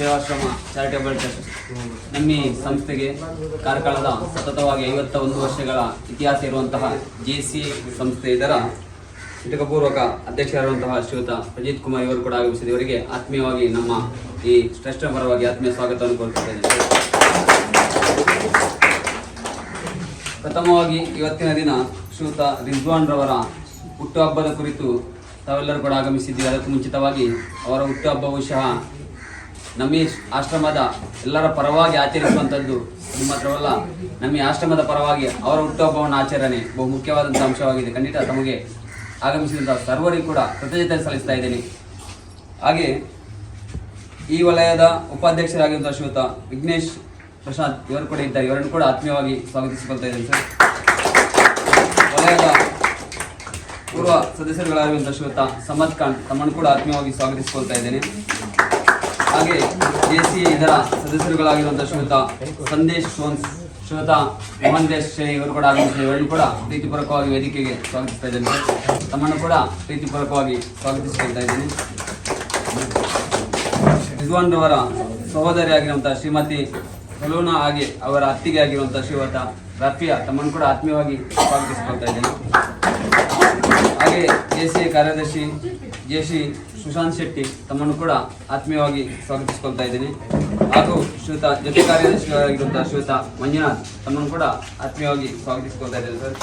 ಸೇವಾಶ್ರಮ charitable trust ನಮ್ಮ ಸಂಸ್ಥೆಗೆ ಕಾರ್ಕಳದ ಸತತವಾಗಿ 51 ವರ್ಷಗಳ ಇತಿಹಾಸ ಇರುವಂತಹ JCI ಸಂಸ್ಥೆ ಇದರ ಚಿಟಕಪೂರ್ವಕ ಅಧ್ಯಕ್ಷರಾಗಿರುವಂತಹ ಶ್ರೀಯುತ ಪ್ರಜಿತ್ ಕುಮಾರ್ ಇವರು ಕೂಡ ಆಗಮಿಸಿದ ಇವರಿಗೆ ಆತ್ಮೀಯವಾಗಿ ನಮ್ಮ ಈ ಟ್ರಸ್ಟ್ ಪರವಾಗಿ ಆತ್ಮೀಯ ಸ್ವಾಗತವನ್ನು ಕೋರುತ್ತಿದ್ದೇನೆ. ಪ್ರಥಮವಾಗಿ ಇವತ್ತಿನ ದಿನ ಶ್ರೀಯುತ ರಿಜ್ವಾನ್ ರವರ ಹುಟ್ಟುಹಬ್ಬದ ಕುರಿತು ತಾವೆಲ್ಲರೂ ಕೂಡ ಆಗಮಿಸಿದ್ದೀವಿ. ಅದಕ್ಕೂ ಮುಂಚಿತವಾಗಿ ಅವರ ಹುಟ್ಟುಹಬ್ಬ ಬಹುಶಃ ನಮ್ಮ ಆಶ್ರಮದ ಎಲ್ಲರ ಪರವಾಗಿ ಆಚರಿಸುವಂಥದ್ದು ಇದು ಮಾತ್ರವಲ್ಲ, ನಮ್ಮ ಆಶ್ರಮದ ಪರವಾಗಿ ಅವರ ಹುಟ್ಟುಹಬ್ಬವನ್ನು ಆಚರಣೆ ಬಹು ಮುಖ್ಯವಾದಂಥ ಅಂಶವಾಗಿದೆ. ಖಂಡಿತ ತಮಗೆ ಆಗಮಿಸಿದಂಥ ಸರ್ವರಿಗೂ ಕೂಡ ಕೃತಜ್ಞತೆ ಸಲ್ಲಿಸ್ತಾ ಇದ್ದೇನೆ. ಹಾಗೆ ಈ ವಲಯದ ಉಪಾಧ್ಯಕ್ಷರಾಗಿರುವಂಥ ಶ್ರೀಯುತ ವಿಘ್ನೇಶ್ ಪ್ರಶಾಂತ್ ಇವರು ಕೂಡ ಇದ್ದಾರೆ. ಇವರನ್ನು ಕೂಡ ಆತ್ಮೀಯವಾಗಿ ಸ್ವಾಗತಿಸಿಕೊಳ್ತಾ ಇದ್ದೇನೆ ಸರ್. ವಲಯದ ಪೂರ್ವ ಸದಸ್ಯರುಗಳಾಗಿರುವಂಥ ಶ್ರೀಯುತ ಸಮದ್ ಖಾನ್ ತಮ್ಮನ್ನು ಕೂಡ ಆತ್ಮೀಯವಾಗಿ ಸ್ವಾಗತಿಸಿಕೊಳ್ತಾ ಇದ್ದೇನೆ. ಹಾಗೆ JCI ಇದರ ಸದಸ್ಯರುಗಳಾಗಿರುವಂಥ ಶ್ರೀಯುತ ಸಂದೇಶ್ ಸೋನ್ಸ್, ಶ್ರೀಯುತ ಮೋಹನ್ ದೇಶ್ ಇವರು ಕೂಡ ಆಗಮಿಸಿದ ಇವರನ್ನು ಕೂಡ ಪ್ರೀತಿಪೂರ್ವಕವಾಗಿ ವೇದಿಕೆಗೆ ಸ್ವಾಗತಿಸ್ತಾ ಇದ್ದೇನೆ. ತಮ್ಮನ್ನು ಕೂಡ ಪ್ರೀತಿಪೂರ್ವಕವಾಗಿ ಸ್ವಾಗತಿಸಿಕೊಳ್ತಾ ಇದ್ದೇನೆ. ರಿಜ್ವಾನ್ ರವರ ಸಹೋದರಿಯಾಗಿರುವಂಥ ಶ್ರೀಮತಿ ಸಲೂನಾ ಹಾಗೆ ಅವರ ಅತ್ತಿಗೆ ಆಗಿರುವಂಥ ಶ್ರೀಯುತ ರಫಿಯಾ ತಮ್ಮನ್ನು ಕೂಡ ಆತ್ಮೀಯವಾಗಿ ಸ್ವಾಗತಿಸಿಕೊಳ್ತಾ ಇದ್ದೇನೆ. ಹಾಗೆ JCI ಕಾರ್ಯದರ್ಶಿ JC ಸುಶಾಂತ್ ಶೆಟ್ಟಿ ತಮ್ಮನ್ನು ಕೂಡ ಆತ್ಮೀಯವಾಗಿ ಸ್ವಾಗತಿಸಿಕೊಳ್ತಾ ಇದ್ದೇನೆ. ಹಾಗೂ ಶ್ರೀಯುತ ಜೊತೆ ಕಾರ್ಯದರ್ಶಿಯಾಗಿರುವಂತಹ ಶ್ರೀಯುತ ಮಂಜುನಾಥ್ ತಮ್ಮನ್ನು ಕೂಡ ಆತ್ಮೀಯವಾಗಿ ಸ್ವಾಗತಿಸಿಕೊಳ್ತಾ ಇದ್ದೇನೆ ಸರ್.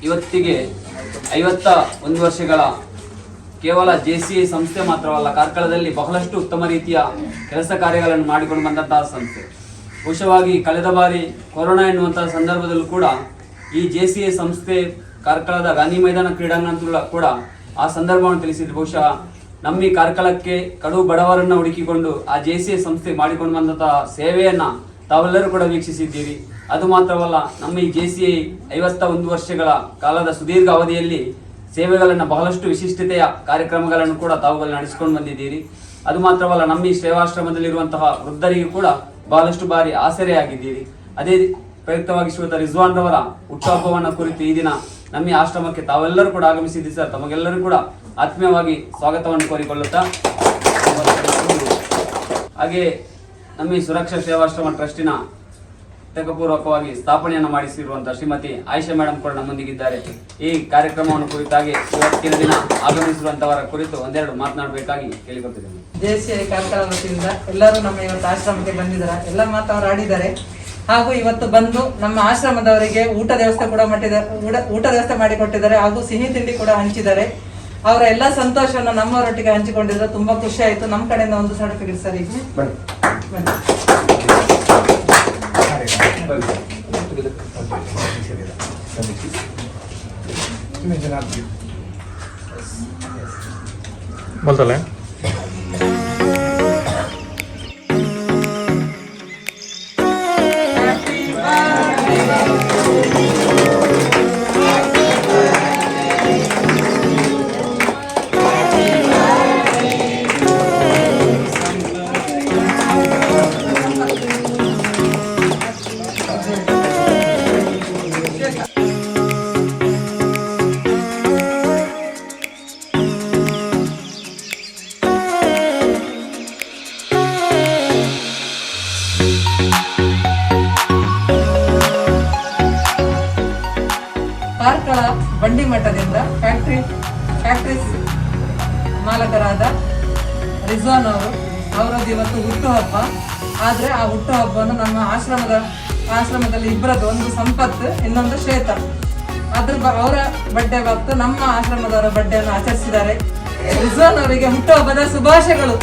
ಇವತ್ತಿಗೆ 51 ವರ್ಷಗಳ ಕೇವಲ JCI ಸಂಸ್ಥೆ ಮಾತ್ರವಲ್ಲ, ಕಾರ್ಕಳದಲ್ಲಿ ಬಹಳಷ್ಟು ಉತ್ತಮ ರೀತಿಯ ಕೆಲಸ ಕಾರ್ಯಗಳನ್ನು ಮಾಡಿಕೊಂಡು ಬಂದಂತಹ ಸಂಸ್ಥೆ. ಬಹುಶಃವಾಗಿ ಕಳೆದ ಬಾರಿ ಕೊರೋನಾ ಎನ್ನುವಂತಹ ಸಂದರ್ಭದಲ್ಲೂ ಕೂಡ ಈ JCI ಸಂಸ್ಥೆ ಕಾರ್ಕಳದ ಗಾಂಧಿ ಮೈದಾನ ಕ್ರೀಡಾಂಗಣ ಕೂಡ ಆ ಸಂದರ್ಭವನ್ನು ತಿಳಿಸಿದ್ರು. ಬಹುಶಃ ನಮ್ಮ ಈ ಕಾರ್ಕಳಕ್ಕೆ ಕಡು ಬಡವರನ್ನ ಹುಡುಕಿಕೊಂಡು ಆ JCI ಸಂಸ್ಥೆ ಮಾಡಿಕೊಂಡು ಬಂದಂತಹ ಸೇವೆಯನ್ನ ತಾವೆಲ್ಲರೂ ಕೂಡ ವೀಕ್ಷಿಸಿದ್ದೀರಿ. ಅದು ಮಾತ್ರವಲ್ಲ, ನಮ್ಮ ಈ JCI 51 ವರ್ಷಗಳ ಕಾಲದ ಸುದೀರ್ಘ ಅವಧಿಯಲ್ಲಿ ಸೇವೆಗಳನ್ನು ಬಹಳಷ್ಟು ವಿಶಿಷ್ಟತೆಯ ಕಾರ್ಯಕ್ರಮಗಳನ್ನು ಕೂಡ ತಾವುಗಳು ನಡೆಸಿಕೊಂಡು ಬಂದಿದ್ದೀರಿ. ಅದು ಮಾತ್ರವಲ್ಲ, ನಮ್ಮ ಈ ಸೇವಾಶ್ರಮದಲ್ಲಿರುವಂತಹ ವೃದ್ಧರಿಗೆ ಕೂಡ ಬಹಳಷ್ಟು ಬಾರಿ ಆಸರೆಯಾಗಿದ್ದೀರಿ. ಅದೇ ಪ್ರಯುಕ್ತವಾಗಿ ಶ್ರೀಯುತ ರಿಜ್ವಾನ್ ರವರ ಹುಟ್ಟುಹಬ್ಬವನ್ನು ಕುರಿತು ಈ ದಿನ ನಮ್ಮ ಆಶ್ರಮಕ್ಕೆ ತಾವೆಲ್ಲರೂ ಕೂಡ ಆಗಮಿಸಿದ್ದೀರಿ ಸರ್. ತಮಗೆಲ್ಲರೂ ಕೂಡ ಆತ್ಮೀಯವಾಗಿ ಸ್ವಾಗತವನ್ನು ಕೋರಿಕೊಳ್ಳುತ್ತಾ, ಹಾಗೆ ನಮ್ಮ ಸುರಕ್ಷಾ ಸೇವಾಶ್ರಮ ಟ್ರಸ್ಟಿನ ಪೂರ್ವಕವಾಗಿ ಸ್ಥಾಪನೆಯನ್ನು ಮಾಡಿಸಿರುವಂತಹ ಶ್ರೀಮತಿ ಆಯಿಷಾ ಮೇಡಮ್ ಕೂಡ ನಮ್ಮೊಂದಿಗಿದ್ದಾರೆ. ಈ ಕಾರ್ಯಕ್ರಮವನ್ನು ಕುರಿತಾಗಿ ಇವತ್ತಿನ ದಿನ ಆಗಮಿಸಿರುವಂತವರ ಕುರಿತು ಒಂದೆರಡು ಮಾತನಾಡಬೇಕಾಗಿ ಕೇಳಿಕೊಳ್ತಿದ್ದೇನೆ. JCI ಕಾರ್ಕಳ ವತಿಯಿಂದ ಎಲ್ಲರೂ ನಮ್ಮ ಇವತ್ತು ಆಶ್ರಮಕ್ಕೆ ಬಂದಿದ್ದಾರೆ. ಎಲ್ಲ ಮಾತು ಅವರು ಆಡಿದ್ದಾರೆ. ಹಾಗೂ ಇವತ್ತು ಬಂದು ನಮ್ಮ ಆಶ್ರಮದವರಿಗೆ ಊಟ ವ್ಯವಸ್ಥೆ ಮಾಡಿಕೊಟ್ಟಿದ್ದಾರೆ. ಹಾಗೂ ಸಿಹಿ ತಿಂಡಿ ಕೂಡ ಹಂಚಿದ್ದಾರೆ. ಅವರ ಎಲ್ಲ ಸಂತೋಷವನ್ನು ನಮ್ಮವರೊಟ್ಟಿಗೆ ಹಂಚಿಕೊಂಡಿದ್ದಾರೆ. ತುಂಬಾ ಖುಷಿ ಆಯ್ತು. ನಮ್ಮ ಕಡೆಯಿಂದ ಒಂದು ಸರ್ಟಿಫಿಕೇಟ್ ಸರ್. ಈಗ बोलता है ಕಾರ್ಕಳ ಬಂಡಿ ಮಠದಿಂದ ಫ್ಯಾಕ್ಟ್ರೀಸ್ ಮಾಲಕರಾದ ರಿಜ್ವಾನ್ ಅವರದ್ದು ಇವತ್ತು ಹುಟ್ಟುಹಬ್ಬ. ಆದರೆ ಆ ಹುಟ್ಟುಹಬ್ಬವನ್ನು ನಮ್ಮ ಆಶ್ರಮದಲ್ಲಿ ಇಬ್ಬರದ್ದು, ಒಂದು ಸಂಪತ್ ಇನ್ನೊಂದು ಶ್ವೇತ, ಅವರ ಬರ್ಡೇ ಹೊತ್ತು ನಮ್ಮ ಆಶ್ರಮದವರ ಬರ್ಡೇಯನ್ನು ಆಚರಿಸಿದ್ದಾರೆ. ರಿಜ್ವಾನ್ ಅವರಿಗೆ ಹುಟ್ಟುಹಬ್ಬದ ಶುಭಾಶಯಗಳು.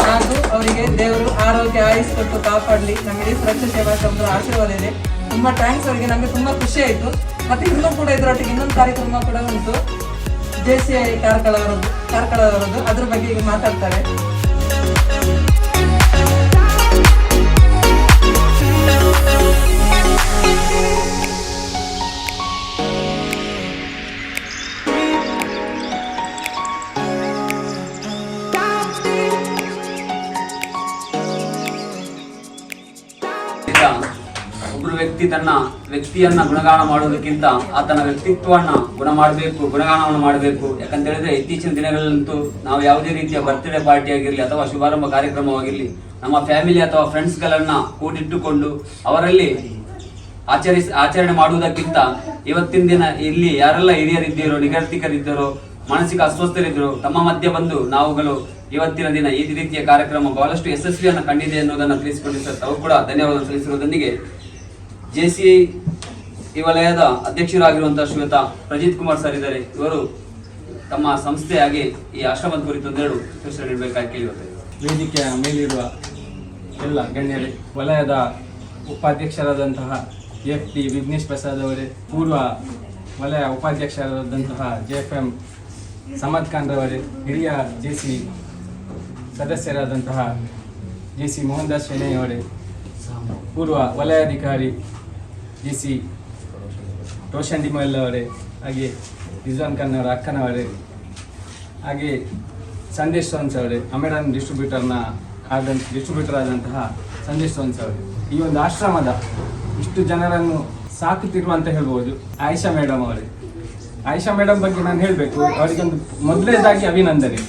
ಹಾಗೂ ಅವರಿಗೆ ದೇವರು ಆರೋಗ್ಯ ಆಯುಸ್ ಕೊಟ್ಟು ಕಾಪಾಡಲಿ. ನಮಗೆ ಸುರಕ್ಷಾ ಸೇವಾಶ್ರಮದ ಆಶೀರ್ವಾದ ಇದೆ. ತುಂಬಾ ಥ್ಯಾಂಕ್ಸ್ ಅವರಿಗೆ. ನಮಗೆ ತುಂಬಾ ಖುಷಿ ಆಯ್ತು. ಮತ್ತೆ ಇನ್ನೂ ಕೂಡ ಇದರೊಟ್ಟಿಗೆ ಇನ್ನೊಂದು ಕಾರ್ಯಕ್ರಮ ಕೂಡ ಉಂಟು, JCI ಕಾರ್ಕಳವರದ್ದು. ಅದ್ರ ಬಗ್ಗೆ ಈಗ ಮಾತಾಡ್ತಾರೆ. ಒಬ್ಬರು ವ್ಯಕ್ತಿ ತನ್ನ ವ್ಯಕ್ತಿಯನ್ನ ಗುಣಗಾನ ಮಾಡುವುದಕ್ಕಿಂತ ಆತನ ವ್ಯಕ್ತಿತ್ವವನ್ನ ಗುಣಗಾನವನ್ನು ಮಾಡಬೇಕು. ಯಾಕಂತ ಹೇಳಿದ್ರೆ ಇತ್ತೀಚಿನ ದಿನಗಳಲ್ಲಂತೂ ನಾವು ಯಾವುದೇ ರೀತಿಯ ಬರ್ತ್ಡೇ ಪಾರ್ಟಿ ಆಗಿರಲಿ ಅಥವಾ ಶುಭಾರಂಭ ಕಾರ್ಯಕ್ರಮವಾಗಿರಲಿ ನಮ್ಮ ಫ್ಯಾಮಿಲಿ ಅಥವಾ ಫ್ರೆಂಡ್ಸ್ಗಳನ್ನ ಕೂಡಿಟ್ಟುಕೊಂಡು ಅವರಲ್ಲಿ ಆಚರಣೆ ಮಾಡುವುದಕ್ಕಿಂತ ಇವತ್ತಿನ ದಿನ ಇಲ್ಲಿ ಯಾರೆಲ್ಲ ಹಿರಿಯರಿದ್ದೀರೋ, ನಿಗದಿತರಿದ್ದೀರೋ, ಮಾನಸಿಕ ಅಸ್ವಸ್ಥರಿದ್ದರು ತಮ್ಮ ಮಧ್ಯೆ ಬಂದು ನಾವುಗಳು ಇವತ್ತಿನ ದಿನ ಈ ರೀತಿಯ ಕಾರ್ಯಕ್ರಮ ಬಹಳಷ್ಟು ಯಶಸ್ವಿಯನ್ನು ಕಂಡಿದೆ ಎನ್ನುವುದನ್ನು ತಿಳಿಸಿಕೊಂಡಿದ್ದಾರೆ. ತಾವು ಕೂಡ ಧನ್ಯವಾದ ತಿಳಿಸಿರುವುದೊಂದಿಗೆ JCI ಈ ವಲಯದ ಅಧ್ಯಕ್ಷರಾಗಿರುವಂತಹ ಶ್ರೀಯುತ ಪ್ರಜಿತ್ ಕುಮಾರ್ ಸರ್ ಇದ್ದಾರೆ. ಇವರು ತಮ್ಮ ಸಂಸ್ಥೆಯಾಗಿ ಈ ಆಶ್ರಮದ ಕುರಿತು ಒಂದೆರಡು ವಿಚಾರ ನೀಡಬೇಕಾಗಿ ಕೇಳಿರುತ್ತೇವೆ. ವೇದಿಕೆಯ ಮೇಲಿರುವ ಎಲ್ಲ ಗಣ್ಯರೇ, ವಲಯದ ಉಪಾಧ್ಯಕ್ಷರಾದಂತಹ FT ವಿಘ್ನೇಶ್ ಪ್ರಸಾದ್ ಅವರೇ, ಪೂರ್ವ ವಲಯ ಉಪಾಧ್ಯಕ್ಷರಾದಂತಹ JFM ಸಮದ್ ಖಾನ್ ರವರೇ, ಹಿರಿಯ JC ಸದಸ್ಯರಾದಂತಹ JC ಮೋಹನ್ ದಾಸ್ ಶೆಣೈ ಅವರೇ, ಪೂರ್ವ ವಲಯಾಧಿಕಾರಿ JC ರೋಷನ್ ಡಿಮಲ್ ಅವರೇ, ಹಾಗೆ ರಿಜ್ವಾನ್ ಖಾನ್ ಅವರ ಅಕ್ಕನವರೇ, ಹಾಗೆ ಸಂದೇಶ್ ಸೋನ್ಸ್ ಅವರೇ, ಅಮೆರಾನ್ ಡಿಸ್ಟ್ರಿಬ್ಯೂಟರ್ ಆದಂತಹ ಸಂದೇಶ್ ಸೋನ್ಸ್ ಅವರೇ, ಈ ಒಂದು ಆಶ್ರಮದ ಇಷ್ಟು ಜನರನ್ನು ಸಾಕುತ್ತಿರುವ ಅಂತ ಹೇಳ್ಬೋದು ಆಯಿಷಾ ಮೇಡಮ್ ಅವರೇ. ಆಯಿಷಾ ಮೇಡಮ್ ಬಗ್ಗೆ ನಾನು ಹೇಳಬೇಕು, ಅವರಿಗೊಂದು ಮೊದಲನೇದಾಗಿ ಅಭಿನಂದನೆ.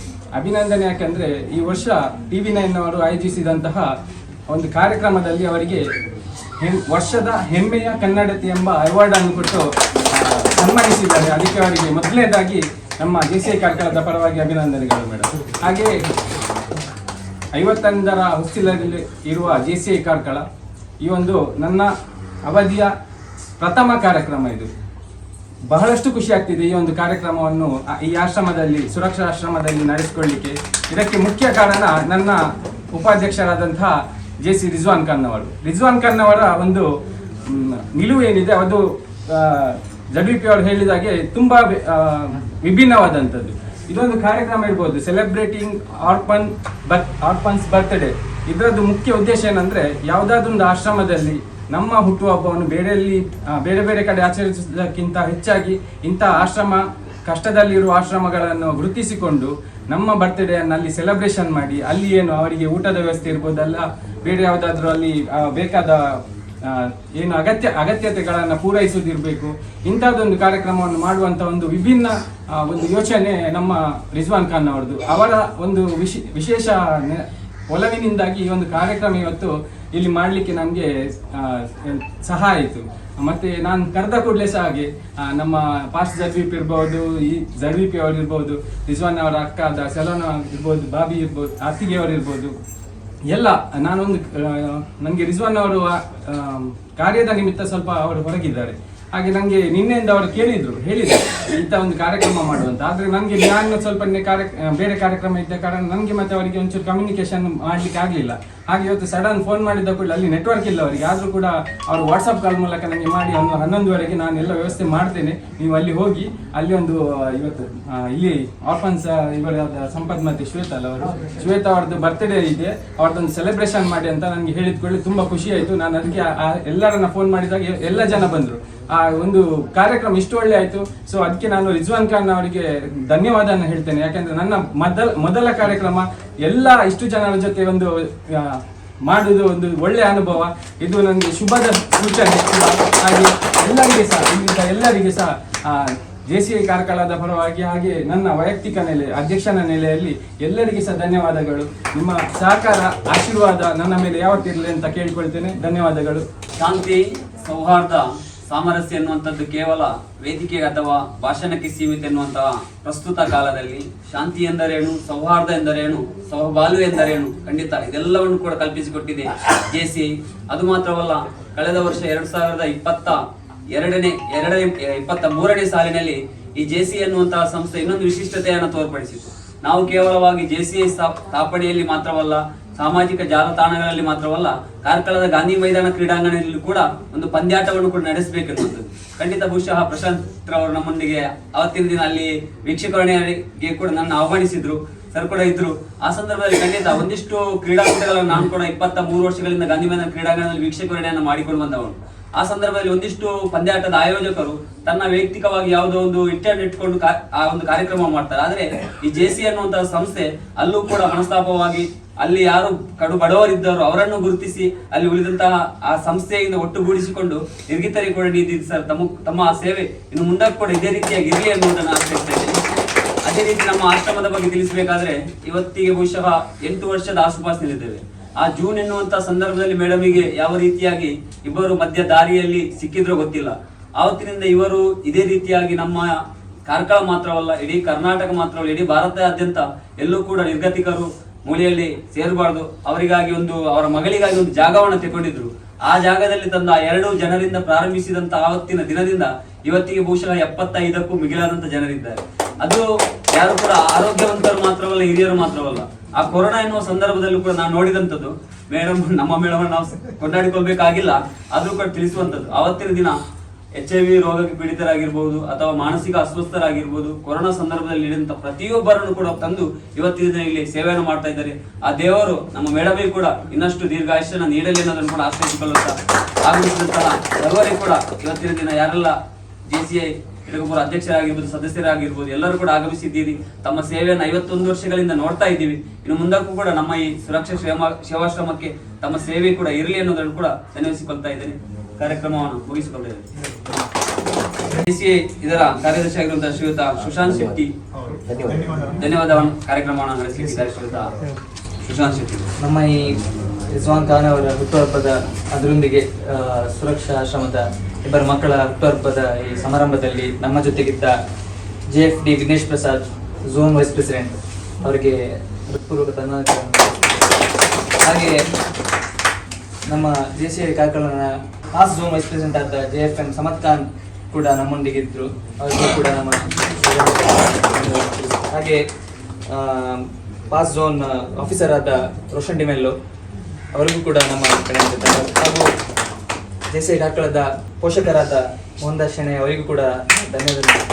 ಯಾಕೆಂದರೆ ಈ ವರ್ಷ TV9 ಅವರು ಆಯೋಜಿಸಿದಂತಹ ಒಂದು ಕಾರ್ಯಕ್ರಮದಲ್ಲಿ ಅವರಿಗೆ ವರ್ಷದ ಹೆಮ್ಮೆಯ ಕನ್ನಡತಿ ಎಂಬ ಅವಾರ್ಡನ್ನು ಕೊಟ್ಟು ಸನ್ಮಾನಿಸಿದ್ದಾರೆ. ಅದಕ್ಕೆ ಅವರಿಗೆ ಮೊದಲನೇದಾಗಿ ನಮ್ಮ JCI ಕಾರ್ಕಳದ ಪರವಾಗಿ ಅಭಿನಂದನೆಗಳು ಮೇಡಮ್. ಹಾಗೆ 51ರ ಹೊಸ್ತಿಲಲ್ಲಿ ಇರುವ JCI ಕಾರ್ಕಳ ಈ ಒಂದು ನನ್ನ ಅವಧಿಯ ಪ್ರಥಮ ಕಾರ್ಯಕ್ರಮ. ಇದು ಬಹಳಷ್ಟು ಖುಷಿ ಆಗ್ತಿದೆ ಈ ಒಂದು ಕಾರ್ಯಕ್ರಮವನ್ನು ಈ ಆಶ್ರಮದಲ್ಲಿ, ಸುರಕ್ಷಾ ಆಶ್ರಮದಲ್ಲಿ ನಡೆಸಿಕೊಳ್ಳಿಕ್ಕೆ. ಇದಕ್ಕೆ ಮುಖ್ಯ ಕಾರಣ ನನ್ನ ಉಪಾಧ್ಯಕ್ಷರಾದಂತಹ JC ರಿಜ್ವಾನ್ ಖಾನ್ ಅವರ ಒಂದು ನಿಲುವು ಏನಿದೆ ಅದು JBP ಅವರು ಹೇಳಿದಾಗೆ ತುಂಬಾ ವಿಭಿನ್ನವಾದಂಥದ್ದು. ಇದೊಂದು ಕಾರ್ಯಕ್ರಮ ಇರ್ಬೋದು, ಸೆಲೆಬ್ರೇಟಿಂಗ್ ಆರ್ಫನ್ಸ್ ಬರ್ತ್ಡೇ. ಇದರದ್ದು ಮುಖ್ಯ ಉದ್ದೇಶ ಏನಂದ್ರೆ, ಯಾವುದಾದೊಂದು ಆಶ್ರಮದಲ್ಲಿ ನಮ್ಮ ಹುಟ್ಟುಹಬ್ಬವನ್ನು ಬೇರೆ ಬೇರೆ ಕಡೆ ಆಚರಿಸುವುದಕ್ಕಿಂತ ಹೆಚ್ಚಾಗಿ ಇಂತಹ ಆಶ್ರಮ, ಕಷ್ಟದಲ್ಲಿರುವ ಆಶ್ರಮಗಳನ್ನು ಗುರುತಿಸಿಕೊಂಡು ನಮ್ಮ ಬರ್ತ್ಡೇಯನ್ನು ಅಲ್ಲಿ ಸೆಲೆಬ್ರೇಷನ್ ಮಾಡಿ, ಅಲ್ಲಿ ಏನು ಅವರಿಗೆ ಊಟದ ವ್ಯವಸ್ಥೆ ಇರ್ಬೋದಲ್ಲ, ಬೇರೆ ಯಾವುದಾದ್ರೂ ಅಲ್ಲಿ ಬೇಕಾದ ಏನು ಅಗತ್ಯತೆಗಳನ್ನು ಪೂರೈಸುವುದಿರಬೇಕು, ಇಂಥದ್ದೊಂದು ಕಾರ್ಯಕ್ರಮವನ್ನು ಮಾಡುವಂಥ ಒಂದು ವಿಭಿನ್ನ ಒಂದು ಯೋಚನೆ ನಮ್ಮ ರಿಜ್ವಾನ್ ಖಾನ್ ಅವರದು. ಅವರ ಒಂದು ವಿಶೇಷ ಒಲವಿನಿಂದಾಗಿ ಈ ಒಂದು ಕಾರ್ಯಕ್ರಮ ಇವತ್ತು ಇಲ್ಲಿ ಮಾಡಲಿಕ್ಕೆ ನಮಗೆ ಸಹಾಯ ಆಯಿತು. ಮತ್ತೆ ನಾನು ಕರೆದ ಕೂಡಲೇ ಸಹ ಹಾಗೆ ನಮ್ಮ ಪಾಸ್ಟ್ JBP ಇರ್ಬೋದು, ಈ JBP ಅವರು ಇರ್ಬೋದು, ರಿಜ್ವಾನ್ ಅವರ ಅಕ್ಕ ಸೆಲೋನಾ ಇರ್ಬೋದು, ಬಾಬಿ ಇರ್ಬೋದು, ಅತ್ತಿಗೆ ಅವರು ಇರ್ಬೋದು, ಎಲ್ಲ ನನಗೆ ರಿಜ್ವಾನ್ ಅವರು ಕಾರ್ಯದ ನಿಮಿತ್ತ ಸ್ವಲ್ಪ ಅವರು ಹೊರಗಿದ್ದಾರೆ. ಹಾಗೆ ನನಗೆ ನಿನ್ನೆಯಿಂದ ಅವರು ಹೇಳಿದ್ರು ಇಂಥ ಒಂದು ಕಾರ್ಯಕ್ರಮ ಮಾಡುವಂತ. ಆದರೆ ನನಗೆ ನಾನು ಸ್ವಲ್ಪ ಬೇರೆ ಕಾರ್ಯಕ್ರಮ ಇದ್ದ ಕಾರಣ ನನಗೆ ಮತ್ತೆ ಅವರಿಗೆ ಒಂಚೂರು ಕಮ್ಯುನಿಕೇಶನ್ ಮಾಡ್ಲಿಕ್ಕೆ ಆಗಲಿಲ್ಲ. ಹಾಗೆ ಇವತ್ತು ಸಡನ್ ಫೋನ್ ಮಾಡಿದ ಕೂಡಲೇ ಅಲ್ಲಿ ನೆಟ್ವರ್ಕ್ ಇಲ್ಲ ಅವರಿಗೆ, ಆದರೂ ಕೂಡ ಅವರು ವಾಟ್ಸಪ್ ಕಾಲ್ ಮೂಲಕ ನನಗೆ ಮಾಡಿ 11:30ಗೆ ನಾನು ಎಲ್ಲ ವ್ಯವಸ್ಥೆ ಮಾಡ್ತೇನೆ, ನೀವು ಅಲ್ಲಿ ಹೋಗಿ ಅಲ್ಲಿ ಒಂದು ಇವತ್ತು ಇಲ್ಲಿ ಆರ್ಫನ್ಸ್ ಇವರ ಸಂಪತ್ ಮತ್ತೆ ಶ್ವೇತಾ ಅವ್ರದ್ದು ಬರ್ತ್ಡೇ ಇದೆ, ಅವ್ರದ್ದೊಂದು ಸೆಲೆಬ್ರೇಷನ್ ಮಾಡಿ ಅಂತ ನನಗೆ ಹೇಳಿದ್ಕೊಳ್ಳಿ ತುಂಬ ಖುಷಿ ಆಯಿತು. ನಾನು ಅದಕ್ಕೆ ಎಲ್ಲರನ್ನ ಫೋನ್ ಮಾಡಿದಾಗ ಎಲ್ಲ ಜನ ಬಂದರು. ಆ ಒಂದು ಕಾರ್ಯಕ್ರಮ ಇಷ್ಟು ಒಳ್ಳೆ ಆಯಿತು. ಸೊ ಅದಕ್ಕೆ ನಾನು ರಿಜ್ವಾನ್ ಖಾನ್ ಅವರಿಗೆ ಧನ್ಯವಾದನ ಹೇಳ್ತೇನೆ. ಯಾಕಂದ್ರೆ ನನ್ನ ಮೊದಲ ಕಾರ್ಯಕ್ರಮ ಎಲ್ಲ ಇಷ್ಟು ಜನರ ಜೊತೆ ಒಂದು ಮಾಡುವುದು ಒಂದು ಒಳ್ಳೆಯ ಅನುಭವ. ಇದು ನನಗೆ ಶುಭದ ಸೂಚನೆ. ಹಾಗೆ ಎಲ್ಲರಿಗೆ ಸಹ JCI ಕಾರ್ಕಳದ ಪರವಾಗಿ ಹಾಗೆ ನನ್ನ ವೈಯಕ್ತಿಕ ಅಧ್ಯಕ್ಷನ ನೆಲೆಯಲ್ಲಿ ಎಲ್ಲರಿಗೆ ಸಹ ಧನ್ಯವಾದಗಳು. ನಿಮ್ಮ ಸಹಕಾರ, ಆಶೀರ್ವಾದ ನನ್ನ ಮೇಲೆ ಯಾವತ್ತಿರಲಿ ಅಂತ ಕೇಳಿಕೊಳ್ತೇನೆ. ಧನ್ಯವಾದಗಳು. ಶಾಂತಿ, ಸೌಹಾರ್ದ, ಸಾಮರಸ್ಯ ಎನ್ನುವಂಥದ್ದು ಕೇವಲ ವೇದಿಕೆ ಅಥವಾ ಭಾಷಣಕ್ಕೆ ಸೀಮಿತ ಎನ್ನುವಂತಹ ಪ್ರಸ್ತುತ ಕಾಲದಲ್ಲಿ ಶಾಂತಿ ಎಂದರೇನು, ಸೌಹಾರ್ದ ಎಂದರೇನು, ಸಹಬಾಳ್ವೆ ಎಂದರೇನು, ಖಂಡಿತ ಇದೆಲ್ಲವನ್ನು ಕೂಡ ಕಲ್ಪಿಸಿಕೊಟ್ಟಿದೆ JCI. ಅದು ಮಾತ್ರವಲ್ಲ, ಕಳೆದ ವರ್ಷ 2022-23ನೇ ಸಾಲಿನಲ್ಲಿ ಈ JCI ಅನ್ನುವಂತಹ ಸಂಸ್ಥೆ ಇನ್ನೊಂದು ವಿಶಿಷ್ಟತೆಯನ್ನು ತೋರ್ಪಡಿಸಿತು. ನಾವು ಕೇವಲವಾಗಿ JCI ಸ್ಥಾಪನೆಯಲ್ಲಿ ಮಾತ್ರವಲ್ಲ, ಸಾಮಾಜಿಕ ಜಾಲತಾಣಗಳಲ್ಲಿ ಮಾತ್ರವಲ್ಲ, ಕಾರ್ಕಳದ ಗಾಂಧಿ ಮೈದಾನ ಕ್ರೀಡಾಂಗಣದಲ್ಲಿ ಕೂಡ ಒಂದು ಪಂದ್ಯಾಟವನ್ನು ಕೂಡ ನಡೆಸಬೇಕೆನ್ನುವಂಥದ್ದು. ಖಂಡಿತ ಬಹುಶಃ ಪ್ರಶಾಂತ್ ರವರು ನಮ್ಮೊಂದಿಗೆ ಅವತ್ತಿನ ದಿನ ಅಲ್ಲಿ ವೀಕ್ಷಕರಣೆಗೆ ಕೂಡ ನನ್ನ ಆಹ್ವಾನಿಸಿದ್ರು, ಸರ್ ಕೂಡ ಇದ್ರು. ಆ ಸಂದರ್ಭದಲ್ಲಿ ಖಂಡಿತ ಒಂದಿಷ್ಟು ಕ್ರೀಡಾಕೂಟಗಳನ್ನು ನಾನು ಕೂಡ 23 ವರ್ಷಗಳಿಂದ ಗಾಂಧಿ ಮೈದಾನ ಕ್ರೀಡಾಂಗಣದಲ್ಲಿ ವೀಕ್ಷಕರಣೆಯನ್ನು ಮಾಡಿಕೊಂಡು ಬಂದವನು. ಆ ಸಂದರ್ಭದಲ್ಲಿ ಒಂದಿಷ್ಟು ಪಂದ್ಯಾಟದ ಆಯೋಜಕರು ತನ್ನ ವೈಯಕ್ತಿಕವಾಗಿ ಯಾವುದೋ ಒಂದು ಇಟ್ಕೊಂಡು ಆ ಒಂದು ಕಾರ್ಯಕ್ರಮ ಮಾಡ್ತಾರೆ. ಆದ್ರೆ ಈ JCI ಅನ್ನುವಂತಹ ಸಂಸ್ಥೆ ಅಲ್ಲೂ ಕೂಡ ಮನಸ್ತಾಪವಾಗಿ ಅಲ್ಲಿ ಯಾರು ಕಡು ಬಡವರಿದ್ದವರು ಅವರನ್ನು ಗುರುತಿಸಿ ಅಲ್ಲಿ ಉಳಿದಂತಹ ಆ ಸಂಸ್ಥೆಯಿಂದ ಒಟ್ಟುಗೂಡಿಸಿಕೊಂಡು ನಿರ್ಗತರಿಗೆ ಕೂಡ ನೀಡಿದ್ದು ಸರ್. ತಮ್ಮ ಆ ಸೇವೆ ಇನ್ನು ಮುಂದಕ್ಕೆ ಕೂಡ ಇದೇ ರೀತಿಯಾಗಿ ಇರಲಿ ಅನ್ನೋದನ್ನು ಆಶಿಸ್ತಾ ಇದ್ದೇನೆ. ಅದೇ ರೀತಿ ನಮ್ಮ ಆಶ್ರಮದ ಬಗ್ಗೆ ತಿಳಿಸಬೇಕಾದ್ರೆ ಇವತ್ತಿಗೆ ಬಹುಶಃ 8 ವರ್ಷದ ಆಸುಪಾಸಿನಲ್ಲಿದ್ದೇವೆ. ಆ ಜೂನ್ ಎನ್ನುವಂತ ಸಂದರ್ಭದಲ್ಲಿ ಮೇಡಮಿಗೆ ಯಾವ ರೀತಿಯಾಗಿ ಇಬ್ಬರು ಮಧ್ಯ ದಾರಿಯಲ್ಲಿ ಸಿಕ್ಕಿದ್ರೋ ಗೊತ್ತಿಲ್ಲ. ಆವತ್ತಿನಿಂದ ಇವರು ಇದೇ ರೀತಿಯಾಗಿ ನಮ್ಮ ಕಾರ್ಕಳ ಮಾತ್ರವಲ್ಲ, ಇಡೀ ಕರ್ನಾಟಕ ಮಾತ್ರವಲ್ಲ, ಇಡೀ ಭಾರತದಾದ್ಯಂತ ಎಲ್ಲೂ ಕೂಡ ನಿರ್ಗತಿಕರು ಮೂಲೆಯಲ್ಲಿ ಸೇರಬಾರ್ದು, ಅವರಿಗಾಗಿ ಅವರ ಮಗಳಿಗಾಗಿ ಒಂದು ಜಾಗವನ್ನು ತಗೊಂಡಿದ್ರು. ಆ ಜಾಗದಲ್ಲಿ ತಂದ 2 ಜನರಿಂದ ಪ್ರಾರಂಭಿಸಿದಂತ ಆವತ್ತಿನ ದಿನದಿಂದ ಇವತ್ತಿಗೆ ಬಹುಶಃ 75ಕ್ಕೂ ಮಿಗಿಲಾದಂತ ಜನರಿದ್ದಾರೆ. ಅದು ಯಾರು ಕೂಡ ಆರೋಗ್ಯವಂತರು ಮಾತ್ರವಲ್ಲ, ಹಿರಿಯರು ಮಾತ್ರವಲ್ಲ. ಆ ಕೊರೋನಾ ಎನ್ನುವ ಸಂದರ್ಭದಲ್ಲೂ ಕೂಡ ನಾನು ನೋಡಿದಂಥದ್ದು ನಮ್ಮ ಮೇಡಮ್ ನಾವು ಕೊಂಡಾಡಿಕೊಳ್ಬೇಕಾಗಿಲ್ಲ, ಆದ್ರೂ ಕೂಡ ತಿಳಿಸುವಂಥದ್ದು. ಆವತ್ತಿನ ದಿನ HIV ರೋಗಕ್ಕೆ ಪೀಡಿತರಾಗಿರ್ಬೋದು ಅಥವಾ ಮಾನಸಿಕ ಅಸ್ವಸ್ಥರಾಗಿರ್ಬೋದು, ಕೊರೋನಾ ಸಂದರ್ಭದಲ್ಲಿ ನೀಡಿದಂತ ಪ್ರತಿಯೊಬ್ಬರನ್ನು ಕೂಡ ತಂದು ಇವತ್ತಿನ ದಿನ ಇಲ್ಲಿ ಸೇವೆಯನ್ನು ಮಾಡ್ತಾ ಇದ್ದಾರೆ. ಆ ದೇವರು ನಮ್ಮ ಮೇಡಮಿಗೆ ಕೂಡ ಇನ್ನಷ್ಟು ದೀರ್ಘಾಯುಷ್ಯನ ನೀಡಲಿ ಅನ್ನೋದನ್ನು ಕೂಡ ಆಶ್ರಯಿಸಿಕೊಳ್ಳುತ್ತಾ ಆಗಮಿಸಿದಂತಹ ಸರ್ವರಿಗೂ ಕೂಡ ಇವತ್ತಿನ ದಿನ ಯಾರೆಲ್ಲ JCI ಇಡಗುಪುರ ಅಧ್ಯಕ್ಷರಾಗಿರ್ಬೋದು, ಸದಸ್ಯರಾಗಿರ್ಬೋದು, ಎಲ್ಲರೂ ಕೂಡ ಆಗಮಿಸಿದ್ದೀರಿ. ತಮ್ಮ ಸೇವೆಯನ್ನು 51 ವರ್ಷಗಳಿಂದ ನೋಡ್ತಾ ಇದ್ದೀವಿ. ಇನ್ನು ಮುಂದಕ್ಕೂ ಕೂಡ ನಮ್ಮ ಈ ಸುರಕ್ಷಾ ಸೇವಾಶ್ರಮಕ್ಕೆ ತಮ್ಮ ಸೇವೆ ಕೂಡ ಇರಲಿ ಅನ್ನೋದನ್ನು ಕೂಡ ಧನ್ಯವಾದಿಸಿಕೊಳ್ತಾ ಇದ್ದೇನೆ. ಕಾರ್ಯಕ್ರಮವನ್ನು ಮುಗಿಸಿಕೊಂಡಿದ್ದೇನೆ. JCI ಇದರ ಕಾರ್ಯದರ್ಶಿ ಆಗಿರುವಂತಹ ಶ್ರೀಯುತ ಸುಶಾಂತ್ ಶೆಟ್ಟಿ ಧನ್ಯವಾದವನ್ನು ಕಾರ್ಯಕ್ರಮವನ್ನು ನಡೆಸಲಿದ್ದಾರೆ. ಶ್ರೀಯುತ ಸುಶಾಂತ್ ಶೆಟ್ಟಿ ನಮ್ಮ ಈ ರಿಜ್ವಾನ್ ಖಾನ್ ಅವರ ಹುಟ್ಟುಹಬ್ಬದ ಅದರೊಂದಿಗೆ ಸುರಕ್ಷಾ ಆಶ್ರಮದ ಇಬ್ಬರು ಮಕ್ಕಳ ಹುಟ್ಟುಹಬ್ಬದ ಈ ಸಮಾರಂಭದಲ್ಲಿ ನಮ್ಮ ಜೊತೆಗಿದ್ದ JFD Vignesh Prasad, zone vice president, ಅವರಿಗೆ ಹೃತ್ಪೂರ್ವಕ ಧನ್ಯವಾದಗಳನ್ನು. ಹಾಗೆ ನಮ್ಮ JCI ಕಾರ್ಯಕ್ರಮದ ಪಾಸ್ ಝೋನ್ ವೈಸ್ ಪ್ರೆಸಿಡೆಂಟ್ ಆದ JFM ಸಮತ್ ಖಾನ್ ಕೂಡ ನಮ್ಮೊಂದಿಗಿದ್ದರು, ಅವರಿಗೂ ಕೂಡ ನಮ್ಮ ಹಾಗೆ ಪಾಸ್ ಝೋನ್ ಆಫೀಸರ್ ಆದ ರೋಷನ್ ಡಿಮೆಲ್ಲೋ ಅವರಿಗೂ ಕೂಡ ನಮ್ಮ ಕಡೆಯಿಂದ ಹಾಗೂ JCI ಕಾರ್ಕಳದ ಪೋಷಕರಾದ ಮೋಹನ್ದಾಸ್ ಶೆಣೆ ಅವರಿಗೂ ಕೂಡ ಧನ್ಯವಾದಗಳು.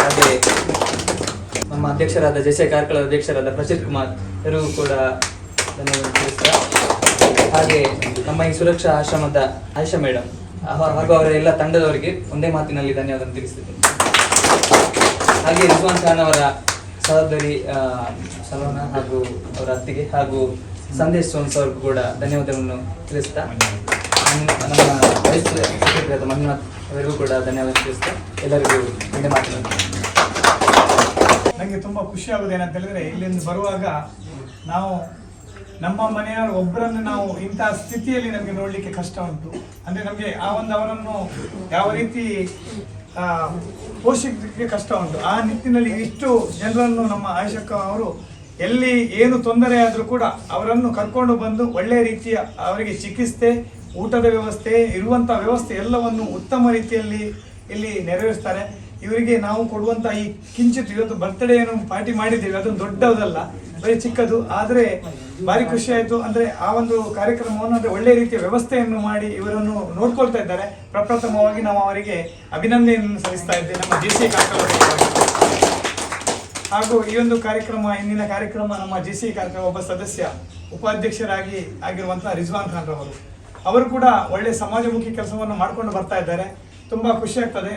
ಹಾಗೆ ನಮ್ಮ ಅಧ್ಯಕ್ಷರಾದ JCI ಕಾರ್ಕಳದ ಅಧ್ಯಕ್ಷರಾದ ಪ್ರಸಿದ್ಧ ಕುಮಾರ್ ಇವರಿಗೂ ಕೂಡ ಧನ್ಯವಾದ ತಿಳಿಸ್ತಾ, ಹಾಗೆ ನಮ್ಮ ಈ ಸುರಕ್ಷಾ ಆಶ್ರಮದ ಆಯಿಷಾ ಮೇಡಮ್ ಹಾಗೂ ಅವರ ಎಲ್ಲ ತಂಡದವರಿಗೆ ಒಂದೇ ಮಾತಿನಲ್ಲಿ ಧನ್ಯವಾದ ತಿಳಿಸ್ತಿದ್ದೇನೆ. ಹಾಗೆ ರಿಜ್ವಾನ್ ಖಾನ್ ಅವರ ಸಹೋದರಿ ಸಲೋನಾ ಹಾಗೂ ಅವರ ಅತ್ತಿಗೆ ಹಾಗೂ ಸಂದೇಶ್ ಸೋನ್ಸ್ ಅವ್ರಿಗೂ ಕೂಡ ಧನ್ಯವಾದವನ್ನು ತಿಳಿಸ್ತಾ, ನಮ್ಮ ವೈಸ್ ಸೆಕ್ರೆಟರಿ ಆದ ಮಂಜುನಾಥ್ ಅವರಿಗೂ ಕೂಡ ಧನ್ಯವಾದ ತಿಳಿಸ್ತಾ ಎಲ್ಲರಿಗೂ ಒಂದೇ ಮಾತನಾಡಿ. ನನಗೆ ತುಂಬ ಖುಷಿ ಆಗೋದು ಏನಂತ ಹೇಳಿದ್ರೆ, ಇಲ್ಲಿಂದ ಬರುವಾಗ ನಾವು ನಮ್ಮ ಮನೆಯವರು ಒಬ್ಬರನ್ನು ನಾವು ಇಂತಹ ಸ್ಥಿತಿಯಲ್ಲಿ ನಮಗೆ ನೋಡಲಿಕ್ಕೆ ಕಷ್ಟ ಉಂಟು. ಅಂದರೆ ನಮಗೆ ಅವರನ್ನು ಯಾವ ರೀತಿ ಪೋಷಿಸಲಿಕ್ಕೆ ಕಷ್ಟ ಉಂಟು. ಆ ನಿಟ್ಟಿನಲ್ಲಿ ಇಷ್ಟು ಜನರನ್ನು ನಮ್ಮ ಆಯಿಷಕ್ಕ ಅವರು ಎಲ್ಲಿ ಏನು ತೊಂದರೆ ಆದರೂ ಕೂಡ ಅವರನ್ನು ಕರ್ಕೊಂಡು ಬಂದು ಒಳ್ಳೆಯ ರೀತಿಯ ಅವರಿಗೆ ಚಿಕಿತ್ಸೆ, ಊಟದ ವ್ಯವಸ್ಥೆ, ಇರುವಂಥ ವ್ಯವಸ್ಥೆ ಎಲ್ಲವನ್ನು ಉತ್ತಮ ರೀತಿಯಲ್ಲಿ ಇಲ್ಲಿ ನೆರವೇರಿಸ್ತಾರೆ. ಇವರಿಗೆ ನಾವು ಕೊಡುವಂಥ ಈ ಕಿಂಚಿತ್ ಇವತ್ತು ಬರ್ತ್ಡೇಯನ್ನು ಪಾರ್ಟಿ ಮಾಡಿದ್ದೀವಿ, ಅದೊಂದು ದೊಡ್ಡದಲ್ಲ, ಬರೀ ಚಿಕ್ಕದು, ಆದರೆ ಭಾರಿ ಖುಷಿ ಆಯಿತು. ಅಂದರೆ ಆ ಒಂದು ಕಾರ್ಯಕ್ರಮವನ್ನು ಅಂದರೆ ಒಳ್ಳೆಯ ರೀತಿಯ ವ್ಯವಸ್ಥೆಯನ್ನು ಮಾಡಿ ಇವರನ್ನು ನೋಡ್ಕೊಳ್ತಾ ಇದ್ದಾರೆ. ಪ್ರಪ್ರಥಮವಾಗಿ ನಾವು ಅವರಿಗೆ ಅಭಿನಂದನೆಯನ್ನು ಸಲ್ಲಿಸ್ತಾ ಇದ್ದೇವೆ ನಮ್ಮ JCI ಕಾರ್ಯಕ್ರಮ. ಹಾಗೂ ಈ ಒಂದು ಕಾರ್ಯಕ್ರಮ, ಇಂದಿನ ಕಾರ್ಯಕ್ರಮ ನಮ್ಮ JCI ಕಾರ್ಯಕ್ರಮ ಒಬ್ಬ ಸದಸ್ಯ ಉಪಾಧ್ಯಕ್ಷರಾಗಿ ಆಗಿರುವಂತಹ ರಿಜ್ವಾನ್ ಖಾನ್ ರವರು, ಅವರು ಕೂಡ ಒಳ್ಳೆಯ ಸಮಾಜಮುಖಿ ಕೆಲಸವನ್ನು ಮಾಡಿಕೊಂಡು ಬರ್ತಾ ಇದ್ದಾರೆ. ತುಂಬ ಖುಷಿ ಆಗ್ತದೆ.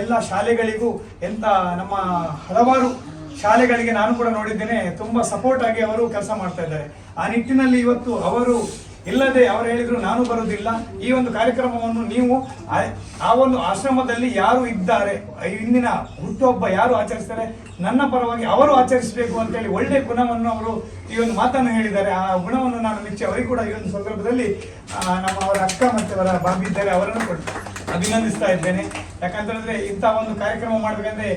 ಎಲ್ಲ ಶಾಲೆಗಳಿಗೂ ಎಂತ ನಮ್ಮ ಹಲವಾರು ಶಾಲೆಗಳಿಗೆ ನಾನು ಕೂಡ ನೋಡಿದ್ದೇನೆ, ತುಂಬ ಸಪೋರ್ಟ್ ಆಗಿ ಅವರು ಕೆಲಸ ಮಾಡ್ತಾ ಇದ್ದಾರೆ. ಆ ನಿಟ್ಟಿನಲ್ಲಿ ಇವತ್ತು ಅವರು ಇಲ್ಲದೆ ಅವರು ಹೇಳಿದ್ರು ನಾನು ಬರುವುದಿಲ್ಲ, ಈ ಒಂದು ಕಾರ್ಯಕ್ರಮವನ್ನು ನೀವು ಆ ಒಂದು ಆಶ್ರಮದಲ್ಲಿ ಯಾರು ಇದ್ದಾರೆ, ಇಂದಿನ ಹುಟ್ಟುಹಬ್ಬ ಯಾರು ಆಚರಿಸ್ತಾರೆ, ನನ್ನ ಪರವಾಗಿ ಅವರು ಆಚರಿಸಬೇಕು ಅಂತೇಳಿ ಒಳ್ಳೆಯ ಗುಣವನ್ನು ಅವರು ಈ ಒಂದು ಮಾತನ್ನು ಹೇಳಿದ್ದಾರೆ. ಆ ಗುಣವನ್ನು ನಾನು ಮೆಚ್ಚಿ ಅವರಿಗೆ ಕೂಡ ಈ ಒಂದು ಸಂದರ್ಭದಲ್ಲಿ ನಮ್ಮ ಅವರ ಅಕ್ಕ ಮತ್ತು ಅವರ ಬಾಬಿ ಇದ್ದಾರೆ, ಅವರನ್ನು ಕೂಡ ಅಭಿನಂದಿಸ್ತಾ ಇದ್ದೇನೆ. ಯಾಕಂತಂದ್ರೆ ಇಂಥ ಒಂದು ಕಾರ್ಯಕ್ರಮ ಮಾಡ್ಬೇಕಂದ್ರೆ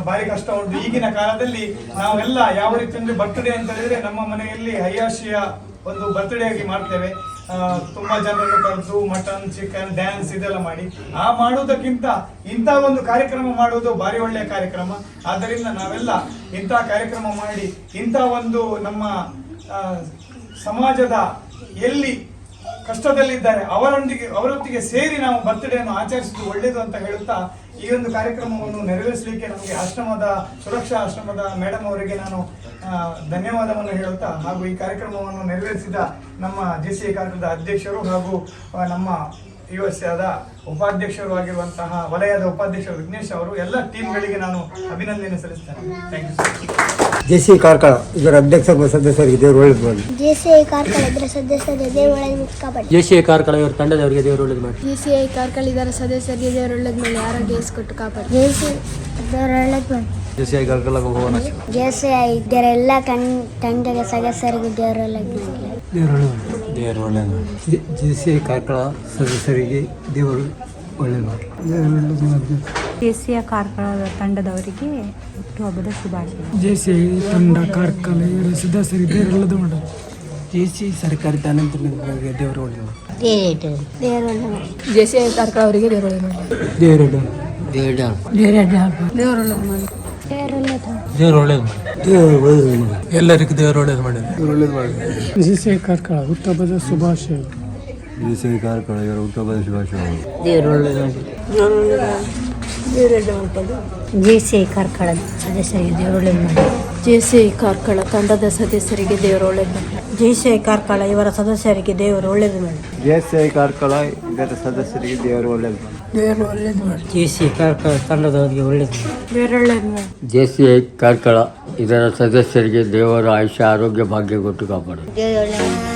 ಭಾರಿ ಕಷ್ಟ ಉಂಟು. ಈಗಿನ ಕಾಲದಲ್ಲಿ ನಾವೆಲ್ಲ ಯಾವ ರೀತಿ ಅಂದ್ರೆ ಬರ್ತ್ಡೇ ಅಂತ ಹೇಳಿದ್ರೆ ನಮ್ಮ ಮನೆಯಲ್ಲಿ ಹಯ್ಯಾಶಿಯ ಒಂದು ಬರ್ತ್ಡೇ ಆಗಿ ಮಾಡ್ತೇವೆ. ತುಂಬಾ ಜನರನ್ನು ಕರೆದು ಮಟನ್, ಚಿಕನ್, ಡ್ಯಾನ್ಸ್ ಇದೆಲ್ಲ ಮಾಡಿ ಆ ಮಾಡುವುದಕ್ಕಿಂತ ಇಂಥ ಒಂದು ಕಾರ್ಯಕ್ರಮ ಮಾಡುವುದು ಭಾರಿ ಒಳ್ಳೆಯ ಕಾರ್ಯಕ್ರಮ. ಆದ್ದರಿಂದ ನಾವೆಲ್ಲ ಇಂಥ ಕಾರ್ಯಕ್ರಮ ಮಾಡಿ ಇಂಥ ಒಂದು ನಮ್ಮ ಸಮಾಜದ ಎಲ್ಲಿ ಕಷ್ಟದಲ್ಲಿದ್ದಾರೆ ಅವರೊಟ್ಟಿಗೆ ಸೇರಿ ನಾವು ಬರ್ತ್ಡೇಯನ್ನು ಆಚರಿಸುವುದು ಒಳ್ಳೆಯದು ಅಂತ ಹೇಳುತ್ತಾ ಈ ಒಂದು ಕಾರ್ಯಕ್ರಮವನ್ನು ನೆರವೇರಿಸಲಿಕ್ಕೆ ನಮಗೆ ಸುರಕ್ಷಾ ಆಶ್ರಮದ ಮೇಡಮ್ ಅವರಿಗೆ ನಾನು ಧನ್ಯವಾದವನ್ನು ಹೇಳುತ್ತಾ, ಹಾಗೂ ಈ ಕಾರ್ಯಕ್ರಮವನ್ನು ನೆರವೇರಿಸಿದ ನಮ್ಮ JCI ಕಾರ್ಯಕ್ರಮದ ಅಧ್ಯಕ್ಷರು ಹಾಗೂ ನಮ್ಮ ಯುಎಸ್ಎದ ಉಪಾಧ್ಯಕ್ಷರು ಆಗಿರುವಂತಹ ವಲಯದ ಉಪಾಧ್ಯಕ್ಷರು ವಿಘ್ನೇಶ್ ಅವರು, ಎಲ್ಲ ಟೀಮ್ಗಳಿಗೆ ನಾನು ಅಭಿನಂದನೆ ಸಲ್ಲಿಸ್ತೇನೆ. Thank you. ಜೆಸಿ ಕಾರ್ಕಳ ಇದರ ಅಧ್ಯಕ್ಷ ಸದಸ್ಯರಿಗೆ ದೇವರು ಒಳ್ಳೇದು ಮಾಡಿ. ಜೆಸಿಐ ಕಾರ್ಕಳ ಇದರ ಸದಸ್ಯರಿಗೆ ದೇವರು ಒಳ್ಳೆಯದು ಕಾಪಾಡಿ. ಜೆಸಿಐ ಕಾರ್ಕಳ ಇವರ ತಂಡದವರಿಗೆ ದೇವರು ಒಳ್ಳೇದು ಮಾಡಿ. ಜೆಸಿಐ ಕಾರ್ಕಳ ಇದರ ಸದಸ್ಯರಿಗೆ ದೇವರು ಒಳ್ಳೆಯದು ಮಾಡಿ, ಆರೋಗ್ಯ ಕೊಟ್ಟು ಕಾಪಾಡಿ. ಜೆಸಿಐ ದೇವರು ಒಳ್ಳೆಯದು ಮಾಡಿ. ಜೆಸಿಐ ಕಾರ್ಕಳ ಭವನ ಜೆಸಿಐ ಇದರ ಎಲ್ಲ ತಂಡದ ಸದಸ್ಯರಿಗೆ ದೇವರು ಒಳ್ಳೆಯದು ಮಾಡಿ. ದೇವರು ಒಳ್ಳೇದು ಮಾಡಿ. ಜೆಸಿಐ ಕಾರ್ಕಳ ಸದಸ್ಯರಿಗೆ ದೇವರು ಒಳ್ಳೇದು ಮಾಡಿ. ಜೆಸಿಐ ಕಾರ್ಕಳದ ತಂಡದವರಿಗೆ ಹುಟ್ಟುಹಬ್ಬದ ಶುಭಾಶಯ. ಜೆಸಿಐ ತಂಡ ಕಾರ್ಕಳ ಇವರ ಸದಸ್ಯರಿಗೆ ದೇವರು ಒಳ್ಳೆಯದು ಮಾಡಿ. ಜೆಸಿ ಸರ್ಕಾರಿ ತಾನಂತರಿಗೆ ದೇವರು ಒಳ್ಳೇದು ಮಾಡಿ. ದೇವರು ಒಳ್ಳೆಯದು ಮಾಡಿ. ಜೆಸಿಐ ಕಾರ್ಕಳ ಅವರಿಗೆ ದೇವರು ಒಳ್ಳೇದು ಮಾಡಿ. ದೇವರು ಒಳ್ಳೇದು ಮಾಡಿ. ದೇವರು ಒಳ್ಳೆಯದು ಮಾಡಿ. ದೇವರು ಒಳ್ಳೇದು ಮಾಡಿ. ದೇವರು ಒಳ್ಳೇದು ಮಾಡಿ. ಎಲ್ಲರಿಗೂ ದೇವರು ಒಳ್ಳೇದು ಮಾಡಿ. ಒಳ್ಳೇದು ಮಾಡಿ. ಜೆಸಿಐ ಕಾರ್ಕಳ ಹುಟ್ಟುಹಬ್ಬದ ಶುಭಾಶಯ. ಜೆಸಿಐ ಕಾರ್ಕಳ ಇವರ ಹುಟ್ಟುಹಬ್ಬದ ಶುಭಾಶಯಗಳು. ಜೆಸಿಐ ಕಾರ್ಕಳದ ಸದಸ್ಯರಿಗೆ ದೇವರು ಒಳ್ಳೇದು ಮಾಡಿ. ಜೆಸಿಐ ಕಾರ್ಕಳ ತಂಡದ ಸದಸ್ಯರಿಗೆ ದೇವರು ಒಳ್ಳೇದು ಮಾಡಿ. ಜೆಸಿಐ ಕಾರ್ಕಳ ಇವರ ಸದಸ್ಯರಿಗೆ ದೇವರು ಒಳ್ಳೇದು ಮಾಡಿ. ಜೆಸಿಐ ಕಾರ್ಕಳ ಇದರ ಸದಸ್ಯರಿಗೆ ದೇವರು ಒಳ್ಳೇದು ಮಾಡಿ. ದೇವರು ಒಳ್ಳೇದು ಮಾಡಿ. ಜೆಸಿಐ ಕಾರ್ಕಳ ತಂಡದವರಿಗೆ ಒಳ್ಳೇದು ಮಾಡಿ. ದೇವರು ಒಳ್ಳೇದು ಮಾಡಿ. ಜೆಸಿಐ ಕಾರ್ಕಳ ಇದರ ಸದಸ್ಯರಿಗೆ ದೇವರ ಆಯುಷ್ಯ ಆರೋಗ್ಯ ಭಾಗ್ಯ ಕೊಟ್ಟು ಕಾಪಾಡು. ದೇವರು ಒಳ್ಳೆಯದು ಮಾಡಿ.